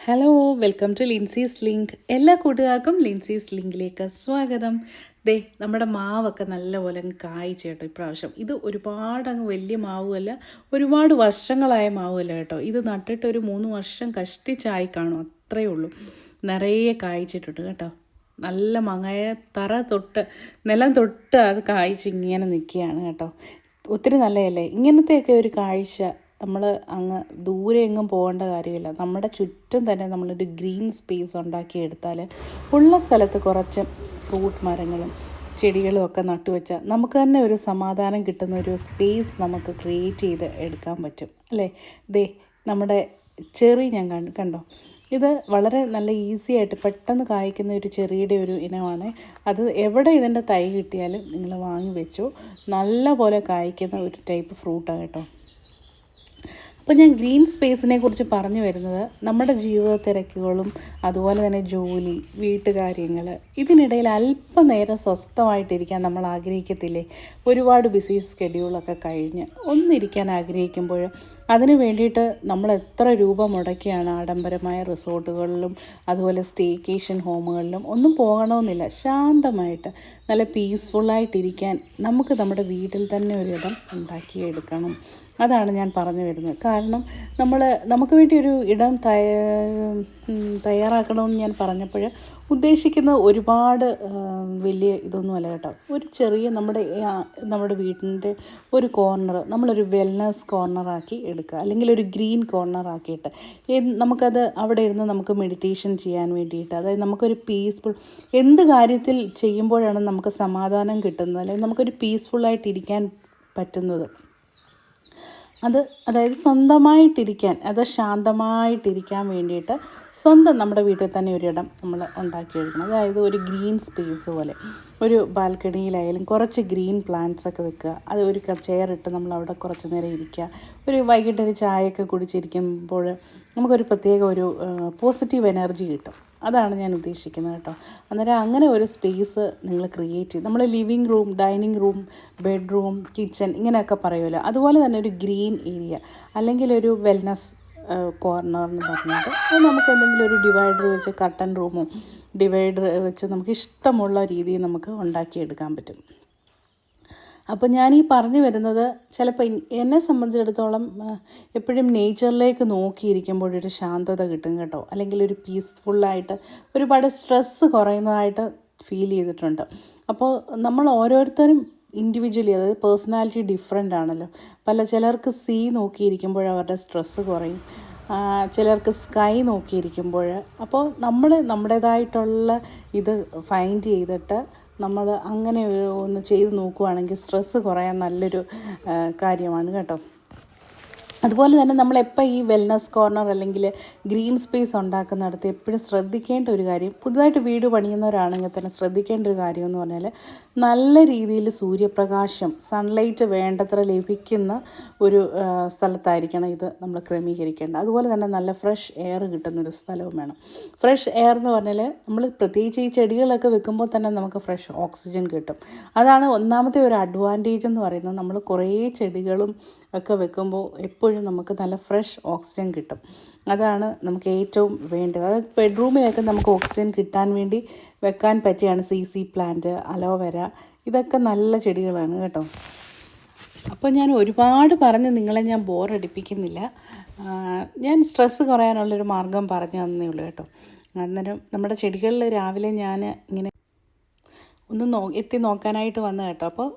Hello, welcome to Lincy's link. എല്ലാ കൂട്ടുകാർക്കും ലിൻസീസ് ലിങ്കിലേക്ക് സ്വാഗതം. നമ്മുടെ മാവൊക്കെ നല്ലപോലെ അങ്ങ് കായ്ച്ചു കേട്ടോ ഇപ്രാവശ്യം. ഇത് ഒരുപാട് അങ്ങ് വലിയ മാവുമല്ല, ഒരുപാട് വർഷങ്ങളായ മാവുമല്ല കേട്ടോ. ഇത് നട്ടിട്ട് ഒരു 3 വർഷം കഷ്ടിച്ചായി കാണും, അത്രയേ ഉള്ളൂ. നിറയെ കായ്ച്ചിട്ടുണ്ട് കേട്ടോ. നല്ല മാങ്ങായ നിലം തൊട്ട് അത് കായ്ച്ച് ഇങ്ങനെ നിൽക്കുകയാണ് കേട്ടോ. ഒത്തിരി നല്ലതല്ലേ ഇങ്ങനത്തെയൊക്കെ ഒരു കാഴ്ച. നമ്മൾ അങ്ങ് ദൂരെ എങ്ങും പോകേണ്ട കാര്യമില്ല. നമ്മുടെ ചുറ്റും തന്നെ നമ്മളൊരു ഗ്രീൻ സ്പേസ് ഉണ്ടാക്കിയെടുത്താൽ ഉള്ള സ്ഥലത്ത് കുറച്ച് ഫ്രൂട്ട് മരങ്ങളും ചെടികളും ഒക്കെ നട്ടുവെച്ചാൽ നമുക്ക് തന്നെ ഒരു സമാധാനം കിട്ടുന്ന ഒരു സ്പേസ് നമുക്ക് ക്രിയേറ്റ് ചെയ്ത് എടുക്കാൻ പറ്റും അല്ലേ. നമ്മുടെ ചെറി ഞാൻ കണ്ടോ, ഇത് വളരെ നല്ല ഈസി ആയിട്ട് പെട്ടെന്ന് കായ്ക്കുന്ന ഒരു ചെറിയുടെ ഒരു ഇനമാണ്. അത് എവിടെ ഇതിൻ്റെ തൈ കിട്ടിയാലും നിങ്ങൾ വാങ്ങി വെച്ചോ, നല്ല പോലെ കായ്ക്കുന്ന ഒരു ടൈപ്പ് ഫ്രൂട്ടാണ് കേട്ടോ. അപ്പോൾ ഞാൻ ഗ്രീൻ സ്പേസിനെ കുറിച്ച് പറഞ്ഞു വരുന്നത്, നമ്മുടെ ജീവിത തിരക്കുകളും അതുപോലെ തന്നെ ജോലി, വീട്ടുകാര്യങ്ങൾ, ഇതിനിടയിൽ അല്പനേരം സ്വസ്ഥമായിട്ടിരിക്കാൻ നമ്മൾ ആഗ്രഹിക്കത്തില്ലേ? ഒരുപാട് ബിസി സ്കെഡ്യൂളൊക്കെ കഴിഞ്ഞ് ഒന്നിരിക്കാൻ ആഗ്രഹിക്കുമ്പോൾ അതിന് വേണ്ടിയിട്ട് നമ്മൾ എത്ര രൂപ മുടക്കിയാണ് ആഡംബരമായ റിസോർട്ടുകളിലും അതുപോലെ സ്റ്റേക്കേഷൻ ഹോമുകളിലും ഒന്നും പോകണമെന്നില്ല. ശാന്തമായിട്ട് നല്ല പീസ്ഫുള്ളായിട്ടിരിക്കാൻ നമുക്ക് നമ്മുടെ വീട്ടിൽ തന്നെ ഒരിടം ഉണ്ടാക്കിയെടുക്കണം. അതാണ് ഞാൻ പറഞ്ഞു വരുന്നത്. കാരണം നമുക്ക് വേണ്ടി ഒരു ഇടം തയ്യാറാക്കണമെന്ന് ഞാൻ പറഞ്ഞപ്പോൾ ഉദ്ദേശിക്കുന്ന ഒരുപാട് വലിയ ഇതൊന്നുമല്ല കേട്ടോ. ഒരു ചെറിയ നമ്മുടെ വീടിൻ്റെ ഒരു കോർണർ നമ്മളൊരു വെൽനസ് കോർണറാക്കി എടുക്കുക, അല്ലെങ്കിൽ ഒരു ഗ്രീൻ കോർണറാക്കിയിട്ട് നമുക്കത് അവിടെ ഇരുന്ന് നമുക്ക് മെഡിറ്റേഷൻ ചെയ്യാൻ വേണ്ടിയിട്ട്, അതായത് നമുക്കൊരു പീസ്ഫുൾ, എന്ത് കാര്യത്തിൽ ചെയ്യുമ്പോഴാണ് നമുക്ക് സമാധാനം കിട്ടുന്നത്, അല്ലെങ്കിൽ നമുക്കൊരു പീസ്ഫുള്ളായിട്ടിരിക്കാൻ പറ്റുന്നത്, അതായത് സ്വന്തമായിട്ടിരിക്കാൻ, ശാന്തമായിട്ടിരിക്കാൻ വേണ്ടിയിട്ട് നമ്മുടെ വീട്ടിൽ തന്നെ ഒരിടം നമ്മൾ ഉണ്ടാക്കിയെടുക്കണം. അതായത് ഒരു ഗ്രീൻ സ്പേസ് പോലെ ഒരു ബാൽക്കണിയിലായാലും കുറച്ച് ഗ്രീൻ പ്ലാന്റ്സ് ഒക്കെ വെക്കുക. അത് ഒരു ചെയർ ഇട്ട് നമ്മൾ അവിടെ കുറച്ച് നേരം ഇരിക്കുക. ഒരു വൈകിട്ടൊരു ചായയൊക്കെ കുടിച്ചിരിക്കുമ്പോൾ നമുക്കൊരു പ്രത്യേക ഒരു പോസിറ്റീവ് എനർജി കിട്ടും. അതാണ് ഞാൻ ഉദ്ദേശിക്കുന്നത് കേട്ടോ. അന്നേരം അങ്ങനെ ഒരു സ്പേസ് നിങ്ങൾ ക്രിയേറ്റ് ചെയ്ത്, നമ്മൾ living room, dining room, bedroom, kitchen ഇങ്ങനെയൊക്കെ പറയുമല്ലോ, അതുപോലെ തന്നെ ഒരു ഗ്രീൻ ഏരിയ അല്ലെങ്കിൽ ഒരു വെൽനസ് കോർണർ എന്ന് പറഞ്ഞിട്ട് അത് നമുക്ക് എന്തെങ്കിലും ഒരു ഡിവൈഡർ വെച്ച്, കട്ടൻ റൂമോ ഡിവൈഡർ വെച്ച് നമുക്ക് ഇഷ്ടമുള്ള രീതിയിൽ നമുക്ക് ഉണ്ടാക്കിയെടുക്കാൻ പറ്റും. അപ്പോൾ ഞാൻ ഈ പറഞ്ഞു വരുന്നത്, ചിലപ്പോൾ എന്നെ സംബന്ധിച്ചിടത്തോളം എപ്പോഴും നേച്ചറിലേക്ക് നോക്കിയിരിക്കുമ്പോഴൊരു ശാന്തത കിട്ടും കേട്ടോ, അല്ലെങ്കിൽ ഒരു പീസ്ഫുള്ളായിട്ട് ഒരുപാട് സ്ട്രെസ്സ് കുറയുന്നതായിട്ട് ഫീൽ ചെയ്തിട്ടുണ്ട്. അപ്പോൾ നമ്മൾ ഓരോരുത്തരും ഇൻഡിവിജ്വലി, അതായത് പേഴ്സണാലിറ്റി ഡിഫറെൻ്റ് ആണല്ലോ. ചിലർക്ക് സീ നോക്കിയിരിക്കുമ്പോൾ അവരുടെ സ്ട്രെസ്സ് കുറയും, ചിലർക്ക് സ്കൈ നോക്കിയിരിക്കുമ്പോൾ. അപ്പോൾ നമ്മൾ നമ്മുടേതായിട്ടുള്ള ഇത് ഫൈൻഡ് ചെയ്തിട്ട് നമ്മൾ അങ്ങനെ ഒന്ന് ചെയ്ത് നോക്കുകയാണെങ്കിൽ സ്ട്രെസ്സ് കുറയാൻ നല്ലൊരു കാര്യമാണ് കേട്ടോ. അതുപോലെ തന്നെ നമ്മളെപ്പോൾ ഈ വെൽനസ് കോർണർ അല്ലെങ്കിൽ ഗ്രീൻ സ്പേസ് ഉണ്ടാക്കുന്നിടത്ത് എപ്പോഴും ശ്രദ്ധിക്കേണ്ട ഒരു കാര്യം, പുതുതായിട്ട് വീട് പണിയുന്നവരാണെങ്കിൽ തന്നെ ശ്രദ്ധിക്കേണ്ട ഒരു കാര്യം എന്ന് പറഞ്ഞാൽ, നല്ല രീതിയിൽ സൂര്യപ്രകാശം, സൺലൈറ്റ് വേണ്ടത്ര ലഭിക്കുന്ന ഒരു സ്ഥലത്തായിരിക്കണം ഇത് നമ്മൾ ക്രമീകരിക്കേണ്ടത്. അതുപോലെ തന്നെ നല്ല ഫ്രഷ് എയർ കിട്ടുന്നൊരു സ്ഥലവും വേണം. ഫ്രഷ് എയർ എന്ന് പറഞ്ഞാൽ നമ്മൾ പ്രത്യേകിച്ച് ഈ ചെടികളൊക്കെ വെക്കുമ്പോൾ തന്നെ നമുക്ക് ഫ്രഷ് ഓക്സിജൻ കിട്ടും. അതാണ് ഒന്നാമത്തെ ഒരു അഡ്വാൻറ്റേജ് എന്ന് പറയുന്നത്. നമ്മൾ കുറേ ചെടികളും ഒക്കെ വെക്കുമ്പോൾ എപ്പോഴും നമുക്ക് നല്ല ഫ്രഷ് ഓക്സിജൻ കിട്ടും. അതാണ് നമുക്ക് ഏറ്റവും വേണ്ടത്. അതായത് ബെഡ്റൂമിലൊക്കെ നമുക്ക് ഓക്സിജൻ കിട്ടാൻ വേണ്ടി വെക്കാൻ പറ്റിയാണ് CC പ്ലാന്റ്, അലോവേര, ഇതൊക്കെ നല്ല ചെടികളാണ് കേട്ടോ. അപ്പോൾ ഞാൻ ഒരുപാട് പറഞ്ഞ് നിങ്ങളെ ഞാൻ ബോറടിപ്പിക്കുന്നില്ല. ഞാൻ സ്ട്രെസ്സ് കുറയാനുള്ളൊരു മാർഗം പറഞ്ഞു തന്നേ ഉള്ളൂ കേട്ടോ. അന്നേരം നമ്മുടെ ചെടികളിൽ രാവിലെ ഞാൻ ഇങ്ങനെ ഒന്ന് എത്തി നോക്കാനായിട്ട് വന്നു കേട്ടോ. അപ്പോൾ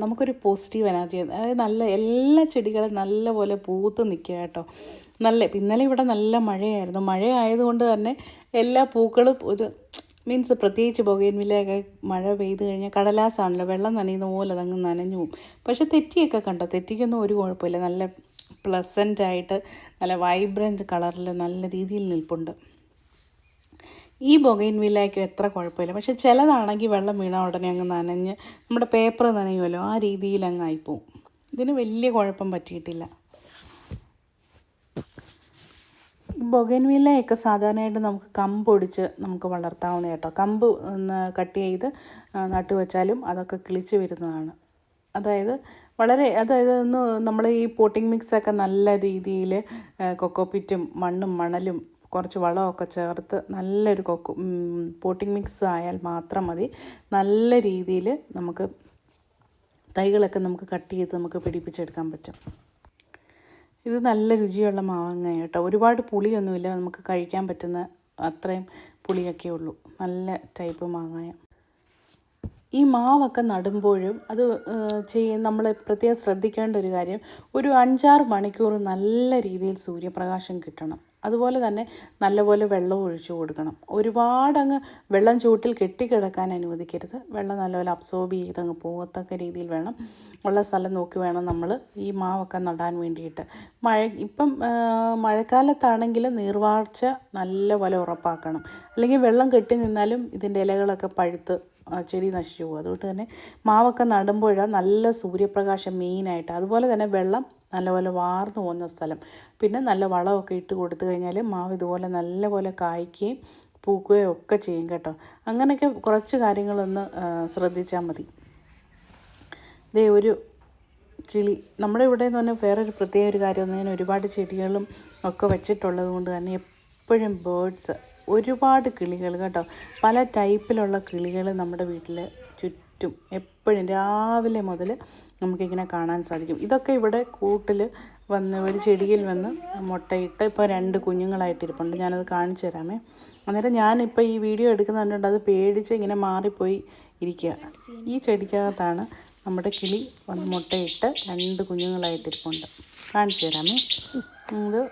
നമുക്കൊരു പോസിറ്റീവ് എനർജി, അതായത് എല്ലാ ചെടികളും നല്ലപോലെ പൂത്ത് നിൽക്കുക കേട്ടോ. ഇന്നലെ ഇവിടെ നല്ല മഴയായിരുന്നു. മഴ ആയതുകൊണ്ട് തന്നെ എല്ലാ പൂക്കളും മീൻസ് പ്രത്യേകിച്ച് ബൊഗെയിൻവില്ലയൊക്കെ മഴ പെയ്ത് കഴിഞ്ഞാൽ കടലാസാണല്ലോ, വെള്ളം നനയുന്ന പോലെ അതങ്ങ് നനഞ്ഞു പോകും. പക്ഷെ തെറ്റിയൊക്കെ കണ്ടോ, തെറ്റിക്കൊന്നും ഒരു കുഴപ്പമില്ല. നല്ല പ്ലസൻ്റായിട്ട് നല്ല വൈബ്രൻറ്റ് കളറിൽ നല്ല രീതിയിൽ നിൽപ്പുണ്ട്. ഈ ബൊഗെയിൻവില്ലയ്ക്ക് എത്ര കുഴപ്പമില്ല. പക്ഷെ ചിലതാണെങ്കിൽ വെള്ളം വീണാൽ ഉടനെ അങ്ങ് നനഞ്ഞ് നമ്മുടെ പേപ്പർ നനയുമല്ലോ, ആ രീതിയിൽ അങ്ങ് ആയിപ്പോവും. ഇതിന് വലിയ കുഴപ്പം പറ്റിയിട്ടില്ല. ബൊഗെയിൻവില്ലയൊക്കെ സാധാരണയായിട്ട് നമുക്ക് കമ്പൊടിച്ച് നമുക്ക് വളർത്താവുന്ന കേട്ടോ. കമ്പ് കട്ട് ചെയ്ത് നട്ടുവെച്ചാലും അതൊക്കെ കിളിച്ച് വരുന്നതാണ്. അതായത് നമ്മൾ ഈ പോട്ടിംഗ് മിക്സൊക്കെ നല്ല രീതിയിൽ കൊക്കോപ്പിറ്റും മണ്ണും മണലും കുറച്ച് വളമൊക്കെ ചേർത്ത് നല്ലൊരു പോട്ടിംഗ് മിക്സ് ആയാൽ മാത്രം മതി. നല്ല രീതിയിൽ നമുക്ക് തൈകളൊക്കെ നമുക്ക് കട്ട് ചെയ്ത് നമുക്ക് പിടിപ്പിച്ചെടുക്കാൻ പറ്റും. ഇത് നല്ല രുചിയുള്ള മാങ്ങ കേട്ടോ. ഒരുപാട് പുളിയൊന്നുമില്ല, നമുക്ക് കഴിക്കാൻ പറ്റുന്ന അത്രയും പുളിയൊക്കെ ഉള്ളൂ. നല്ല ടൈപ്പ് മാങ്ങായ. ഈ മാവൊക്കെ നടുമ്പോഴും അത് നമ്മൾ പ്രത്യേകം ശ്രദ്ധിക്കേണ്ട ഒരു കാര്യം, ഒരു 5-6 മണിക്കൂർ നല്ല രീതിയിൽ സൂര്യപ്രകാശം കിട്ടണം. അതുപോലെ തന്നെ നല്ലപോലെ വെള്ളം ഒഴിച്ചു കൊടുക്കണം. ഒരുപാടങ്ങ് വെള്ളം ചൂട്ടിൽ കെട്ടിക്കിടക്കാൻ അനുവദിക്കരുത്. വെള്ളം നല്ലപോലെ അബ്സോർബ് ചെയ്ത് അങ്ങ് പോകത്തക്ക രീതിയിൽ വേണം, ഉള്ള സ്ഥലം നോക്കി വേണം നമ്മൾ ഈ മാവൊക്കെ നടാൻ വേണ്ടിയിട്ട്. ഇപ്പം മഴക്കാലത്താണെങ്കിൽ നീർവാർച്ച നല്ലപോലെ ഉറപ്പാക്കണം. അല്ലെങ്കിൽ വെള്ളം കെട്ടി നിന്നാലും ഇതിൻ്റെ ഇലകളൊക്കെ പഴുത്ത് ചെടി നശിച്ചു പോകും. അതുകൊണ്ട് തന്നെ മാവൊക്കെ നടുമ്പോഴാണ് നല്ല സൂര്യപ്രകാശം മെയിനായിട്ട്. അതുപോലെ തന്നെ വെള്ളം നല്ലപോലെ വാർന്നു പോകുന്ന സ്ഥലം, പിന്നെ നല്ല വളമൊക്കെ ഇട്ട് കൊടുത്തു കഴിഞ്ഞാൽ മാവ് ഇതുപോലെ നല്ലപോലെ കായ്ക്കുകയും പൂക്കുകയും ഒക്കെ ചെയ്യും കേട്ടോ. അങ്ങനെയൊക്കെ കുറച്ച് കാര്യങ്ങളൊന്ന് ശ്രദ്ധിച്ചാൽ മതി. ഇതേ ഒരു കിളി നമ്മുടെ ഇവിടെ എന്ന് പറഞ്ഞാൽ വേറൊരു പ്രത്യേക ഒരു കാര്യം, ഞാൻ ഒരുപാട് ചെടികളും ഒക്കെ വെച്ചിട്ടുള്ളത് കൊണ്ട് തന്നെ എപ്പോഴും ബേർഡ്സ്, ഒരുപാട് കിളികൾ കേട്ടോ, പല ടൈപ്പിലുള്ള കിളികൾ നമ്മുടെ വീട്ടിൽ ചുറ്റും എപ്പോഴും രാവിലെ മുതൽ നമുക്കിങ്ങനെ കാണാൻ സാധിക്കും. ഇതൊക്കെ ഇവിടെ കൂട്ടിൽ വന്ന് ഒരു ചെടിയിൽ വന്ന് മുട്ടയിട്ട് ഇപ്പോൾ 2 കുഞ്ഞുങ്ങളായിട്ടിരിപ്പുണ്ട്. ഞാനത് കാണിച്ചു തരാമേ. അന്നേരം ഞാനിപ്പോൾ ഈ വീഡിയോ എടുക്കുന്നുണ്ട്, അത് പേടിച്ച് ഇങ്ങനെ മാറിപ്പോയി ഇരിക്കുക. ഈ ചെടിക്കകത്താണ് നമ്മുടെ കിളി വന്ന് മുട്ടയിട്ട് 2 കുഞ്ഞുങ്ങളായിട്ടിരിപ്പുണ്ട്. കാണിച്ചു തരാമേ. ഇത്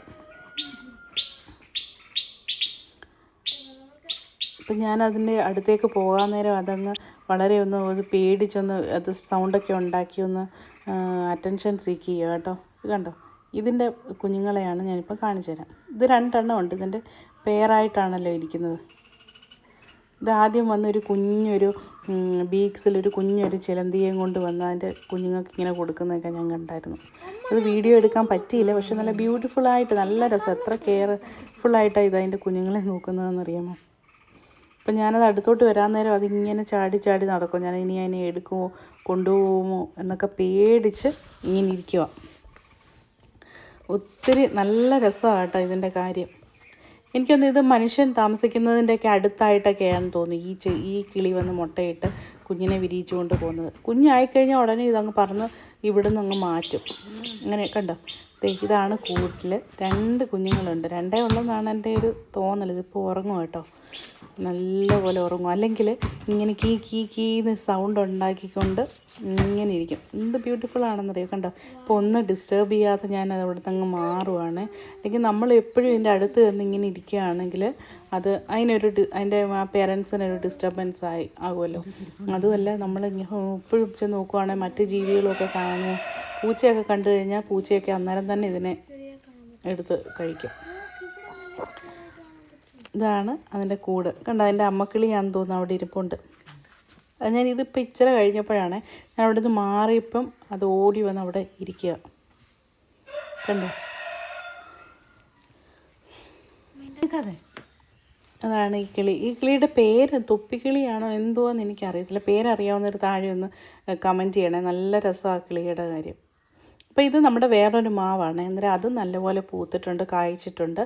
അപ്പം ഞാനതിൻ്റെ അടുത്തേക്ക് പോകാൻ നേരം അതങ്ങ് വളരെ അത് പേടിച്ചൊന്ന് അത് സൗണ്ടൊക്കെ ഉണ്ടാക്കി ഒന്ന് അറ്റൻഷൻ സീക്ക് ചെയ്യുക കേട്ടോ. ഇത് കണ്ടോ, ഇതിൻ്റെ കുഞ്ഞുങ്ങളെയാണ് ഞാനിപ്പോൾ കാണിച്ചു തരാം. ഇത് 2 എണ്ണം ഉണ്ട്, ഇതിൻ്റെ പെയറായിട്ടാണല്ലോ ഇരിക്കുന്നത്. ഇതാദ്യം വന്നൊരു കുഞ്ഞൊരു ബീക്സിലൊരു കുഞ്ഞൊരു ചിലന്തിയേയും കൊണ്ട് വന്ന് അതിൻ്റെ കുഞ്ഞുങ്ങൾക്ക് ഇങ്ങനെ കൊടുക്കുന്നതൊക്കെ ഞാൻ കണ്ടായിരുന്നു. അത് വീഡിയോ എടുക്കാൻ പറ്റിയില്ല, പക്ഷെ നല്ല ബ്യൂട്ടിഫുള്ളായിട്ട് നല്ല രസം, എത്ര കെയർഫുള്ളായിട്ടാണ് ഇത് അതിൻ്റെ കുഞ്ഞുങ്ങളെ നോക്കുന്നതെന്നറിയാമോ. അപ്പം ഞാനത് അടുത്തോട്ട് വരാൻ നേരം അതിങ്ങനെ ചാടി ചാടി നടക്കും. ഞാൻ ഇനി അതിനെ എടുക്കുമോ കൊണ്ടുപോകുമോ എന്നൊക്കെ പേടിച്ച് ഇങ്ങനെ ഇരിക്കുക. ഒത്തിരി നല്ല രസമാണ് കേട്ടോ ഇതിൻ്റെ കാര്യം. എനിക്കൊന്ന് ഇത് മനുഷ്യൻ താമസിക്കുന്നതിൻ്റെയൊക്കെ അടുത്തായിട്ടൊക്കെയാണെന്ന് തോന്നുന്നു ഈ കിളി വന്ന് മുട്ടയിട്ട് കുഞ്ഞിനെ വിരിയിച്ചു കൊണ്ട് പോകുന്നത്. കുഞ്ഞായിക്കഴിഞ്ഞാൽ ഉടനെ ഇതങ്ങ് പറന്ന് ഇവിടെ നിന്ന് അങ്ങ് മാറ്റും. അങ്ങനെ കണ്ടോ, ഇതാണ് കൂട്ടിൽ 2 കുഞ്ഞുങ്ങളുണ്ട്. 2 ഉള്ളതെന്നാണ് എൻ്റെ ഒരു തോന്നൽ. ഇതിപ്പോൾ ഉറങ്ങും കേട്ടോ, നല്ലപോലെ ഉറങ്ങും. അല്ലെങ്കിൽ ഇങ്ങനെ കീ കീ കീന്ന് സൗണ്ട് ഉണ്ടാക്കിക്കൊണ്ട് ഇങ്ങനെ ഇരിക്കും. എന്ത് ബ്യൂട്ടിഫുള്ളാണെന്നറിയോ. കണ്ടോ, ഇപ്പോൾ ഒന്ന് ഡിസ്റ്റർബ് ചെയ്യാതെ ഞാൻ അവിടുത്തെ അങ്ങ് മാറുവാണ്. അല്ലെങ്കിൽ നമ്മൾ എപ്പോഴും ഇതിൻ്റെ അടുത്ത് നിന്ന് ഇങ്ങനെ ഇരിക്കുകയാണെങ്കിൽ അത് അതിൻ്റെ പേരൻസിനൊരു ഡിസ്റ്റർബൻസ് ആകുമല്ലോ. അതുമല്ല, നമ്മൾ എപ്പോഴും ചെന്ന് നോക്കുവാണെങ്കിൽ മറ്റ് ജീവികളൊക്കെ കാണുമോ, പൂച്ചയൊക്കെ കണ്ടു കഴിഞ്ഞാൽ പൂച്ചയൊക്കെ അന്നേരം തന്നെ ഇതിനെ എടുത്ത് കഴിക്കും. ഇതാണ് അതിൻ്റെ കൂട്. കണ്ടോ, അതിൻ്റെ അമ്മക്കിളിയാണെന്ന് തോന്നുന്നു അവിടെ ഇരിപ്പുണ്ട്. അത് ഞാനിതിപ്പോൾ ഇച്ചിരി കഴിഞ്ഞപ്പോഴാണ് ഞാൻ അവിടെ നിന്ന് മാറിയപ്പം അത് ഓടി വന്ന് അവിടെ ഇരിക്കുക. കണ്ടോ, അതാണ് ഈ കിളി. ഈ കിളിയുടെ പേര് തൊപ്പിക്കിളിയാണോ എന്തുവാന്ന് എനിക്കറിയത്തില്ല. പേരറിയാവുന്നൊരു താഴെ ഒന്ന് കമൻറ്റ് ചെയ്യണേ. നല്ല രസമാണ് കിളിയുടെ കാര്യം. അപ്പോൾ ഇത് നമ്മുടെ വേറൊരു മാവാണ്. അന്നേരം അത് നല്ലപോലെ പൂത്തിട്ടുണ്ട്, കായ്ച്ചിട്ടുണ്ട്.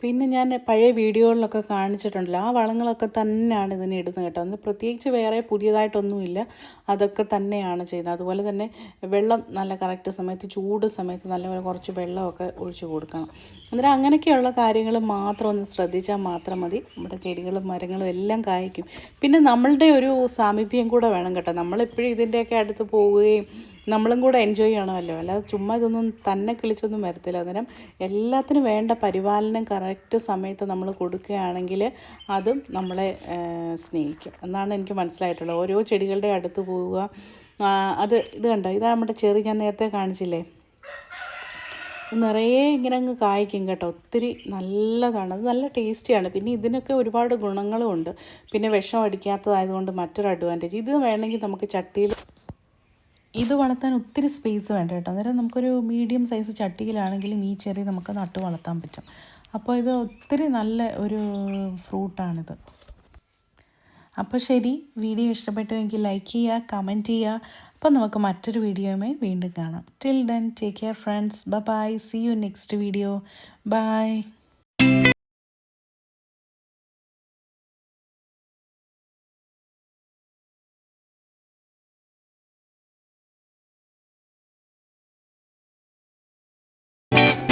പിന്നെ ഞാൻ പഴയ വീഡിയോകളിലൊക്കെ കാണിച്ചിട്ടുണ്ടല്ലോ, ആ വളങ്ങളൊക്കെ തന്നെയാണ് ഇതിന് ഇടുന്നത് കേട്ടോ. അന്ന് പ്രത്യേകിച്ച് വേറെ പുതിയതായിട്ടൊന്നുമില്ല, അതൊക്കെ തന്നെയാണ് ചെയ്യുന്നത്. അതുപോലെ തന്നെ വെള്ളം നല്ല കറക്റ്റ് സമയത്ത്, ചൂട് സമയത്ത് നല്ലപോലെ കുറച്ച് വെള്ളമൊക്കെ ഒഴിച്ച് കൊടുക്കണം. അന്നേരം അങ്ങനെയൊക്കെയുള്ള കാര്യങ്ങൾ മാത്രം ഒന്ന് ശ്രദ്ധിച്ചാൽ മാത്രം മതി. നമ്മുടെ ചെടികളും മരങ്ങളും എല്ലാം കായ്ക്കും. പിന്നെ നമ്മളുടെ ഒരു സാമീപ്യം കൂടെ വേണം കേട്ടോ. നമ്മളെപ്പോഴും ഇതിൻ്റെയൊക്കെ അടുത്ത് പോവുകയും നമ്മളും കൂടെ എൻജോയ് ചെയ്യണമല്ലോ. അല്ലാതെ ചുമ്മാ ഇതൊന്നും തന്നെ കിളിച്ചൊന്നും വരത്തില്ല. അന്നേരം എല്ലാത്തിനും വേണ്ട പരിപാലനം കറക്റ്റ് സമയത്ത് നമ്മൾ കൊടുക്കുകയാണെങ്കിൽ അതും നമ്മളെ സ്നേഹിക്കും എന്നാണ് എനിക്ക് മനസ്സിലായിട്ടുള്ളത്. ഓരോ ചെടികളുടെ അടുത്ത് പോവുക, ഇത് കണ്ടോ, ഇതാണ് നമ്മുടെ ചെറി, ഞാൻ നേരത്തെ കാണിച്ചില്ലേ, നിറയെ ഇങ്ങനെ അങ്ങ് കായ്ക്കും കേട്ടോ. ഒത്തിരി നല്ലതാണ്, അത് നല്ല ടേസ്റ്റിയാണ്. പിന്നെ ഇതിനൊക്കെ ഒരുപാട് ഗുണങ്ങളും ഉണ്ട്. പിന്നെ വിഷം അടിക്കാത്തതായതുകൊണ്ട് മറ്റൊരു അഡ്വാൻറ്റേജ്. ഇത് വേണമെങ്കിൽ നമുക്ക് ചട്ടിയിൽ ഇത് വളർത്താൻ ഒത്തിരി സ്പേസ് വേണ്ട കേട്ടോ. അന്നേരം നമുക്കൊരു മീഡിയം സൈസ് ചട്ടിയിലാണെങ്കിലും ഈ ചെറി നമുക്ക് നട്ട് വളർത്താൻ പറ്റും. അപ്പോൾ ഇത് ഒത്തിരി നല്ല ഒരു ഫ്രൂട്ടാണിത്. അപ്പോൾ ശരി, വീഡിയോ ഇഷ്ടപ്പെട്ടുവെങ്കിൽ ലൈക്ക് ചെയ്യുക, കമൻറ്റ് ചെയ്യുക. അപ്പം നമുക്ക് മറ്റൊരു വീഡിയോയുമായി വീണ്ടും കാണാം. Till then take care friends. Bye. See you next video. By.